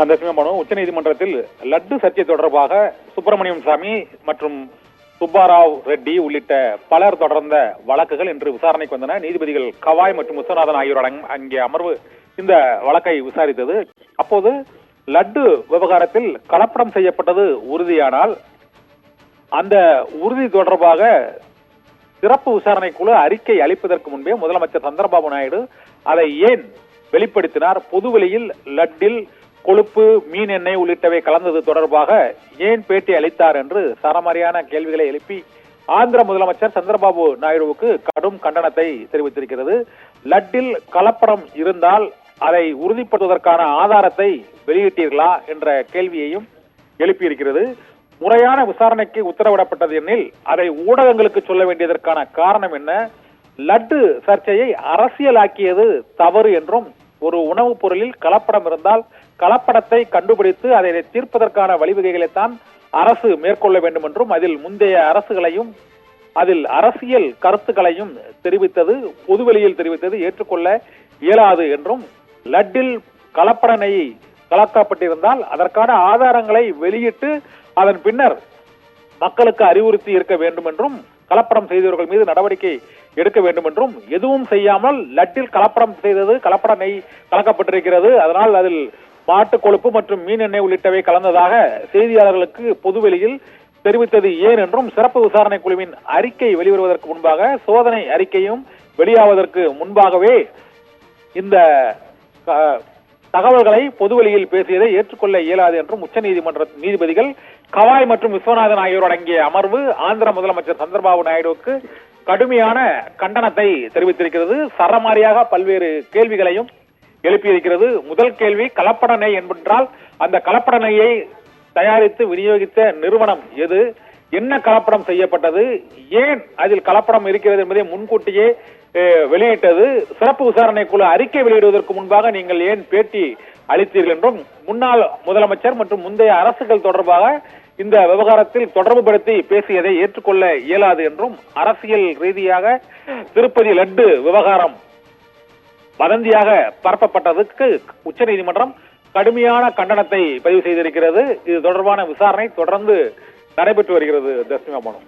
அந்த மனு உச்சநீதிமன்றத்தில் லட்டு சர்ச்சை தொடர்பாக சுப்பிரமணியம் சாமி மற்றும் சுப்பாராவ் ரெட்டி உள்ளிட்ட பலர் தொடர்ந்த வழக்குகள் இன்று விசாரணைக்கு வந்தன. நீதிபதிகள் கவாய் மற்றும் விஸ்வநாதன் ஆகியோர் அங்கே அமர்வு இந்த வழக்கை விசாரித்தது. அப்போது லட்டு விவகாரத்தில் கலப்படம் செய்யப்பட்டது உறுதியானால் அந்த உறுதி தொடர்பாக சிறப்பு விசாரணை குழு அறிக்கை அளிப்பதற்கு முன்பே முதலமைச்சர் சந்திரபாபு நாயுடு அதை ஏன் வெளிப்படுத்தினார்? பொதுவெளியில் லட்டில் கொழுப்பு, மீன் எண்ணெய் உள்ளிட்டவை கலந்தது தொடர்பாக ஏன் பேட்டி அளித்தார் என்று சரமாரியான கேள்விகளை எழுப்பி ஆந்திர முதலமைச்சர் சந்திரபாபு நாயுடுவுக்கு கடும் கண்டனத்தை தெரிவித்திருக்கிறது. லட்டில் கலப்படம் இருந்தால் அதை உறுதிப்படுத்துவதற்கான ஆதாரத்தை வெளியிட்டீர்களா என்ற கேள்வியையும் எழுப்பியிருக்கிறது. முறையான விசாரணைக்கு உத்தரவிடப்பட்டது எனில் அதை ஊடகங்களுக்கு சொல்ல வேண்டியதற்கான காரணம் என்ன? லட்டு சர்ச்சையை அரசியலாக்கியது தவறு என்றும் ஒரு உணவுப் பொருளில் கலப்படம் இருந்தால் கலப்படத்தை கண்டுபிடித்து அதை தீர்ப்பதற்கான வழிவகைகளைத்தான் அரசு மேற்கொள்ள வேண்டும் என்றும் அதில் முந்தைய அரசுகளையும் அதில் அரசியல் கருத்துக்களையும் தெரிவித்தது, பொதுவெளியில் தெரிவித்தது ஏற்றுக்கொள்ள இயலாது என்றும் லட்டில் கலப்பட நெய் கலக்கப்பட்டிருந்தால் அதற்கான ஆதாரங்களை வெளியிட்டு அதன் பின்னர் மக்களுக்கு அறிவுறுத்தி இருக்க வேண்டும் என்றும் கலப்படம் செய்தவர்கள் மீது நடவடிக்கை எடுக்க வேண்டும் என்றும் எதுவும் செய்யாமல் லட்டில் கலப்படம் செய்தது, கலப்பட நெய் கலக்கப்பட்டிருக்கிறது, அதனால் அதில் மாட்டு கொழுப்பு மற்றும் மீன் எண்ணெய் உள்ளிட்டவை கலந்ததாக செய்தியாளர்களுக்கு பொதுவெளியில் தெரிவித்தது ஏன் என்றும் சிறப்பு விசாரணை குழுவின் அறிக்கை வெளிவருவதற்கு முன்பாக சோதனை அறிக்கையும் வெளியாவதற்கு முன்பாகவே இந்த தகவல்களை பொதுவெளியில் பேசியதை ஏற்றுக்கொள்ள இயலாது என்றும் உச்சநீதிமன்ற நீதிபதிகள் கவாய் மற்றும் விஸ்வநாதன் ஆகியோர் அடங்கிய அமர்வு ஆந்திர முதலமைச்சர் சந்திரபாபு நாயுடுவுக்கு கடுமையான கண்டனத்தை தெரிவித்திருக்கிறது. சரமாரியாக பல்வேறு கேள்விகளையும் எழுப்பியிருக்கிறது. முதல் கேள்வி, கலப்பட நெய் என்றால் அந்த கலப்பட நெய்யை தயாரித்து விநியோகித்த நிறுவனம் எது? என்ன கலப்படம் செய்யப்பட்டது? ஏன் அதில் கலப்படம் இருக்கிறது என்பதை முன்கூட்டியே வெளியிட்டது? சிறப்பு விசாரணை குழு அறிக்கை வெளியிடுவதற்கு முன்பாக நீங்கள் ஏன் பேட்டி அளித்தீர்கள் என்றும் முன்னாள் முதலமைச்சர் மற்றும் முந்தைய அரசுகள் தொடர்பாக இந்த விவகாரத்தில் தொடர்பு படுத்தி பேசியதை ஏற்றுக்கொள்ள இயலாது என்றும் அரசியல் ரீதியாக திருப்பதி லட்டு விவகாரம் வதந்தியாக பரப்பப்பட்டதற்கு உச்சநீதிமன்றம் கடுமையான கண்டனத்தை பதிவு செய்திருக்கிறது. இது தொடர்பான விசாரணை தொடர்ந்து நடைபெற்று வருகிறது. தஸ்மிமா மனு.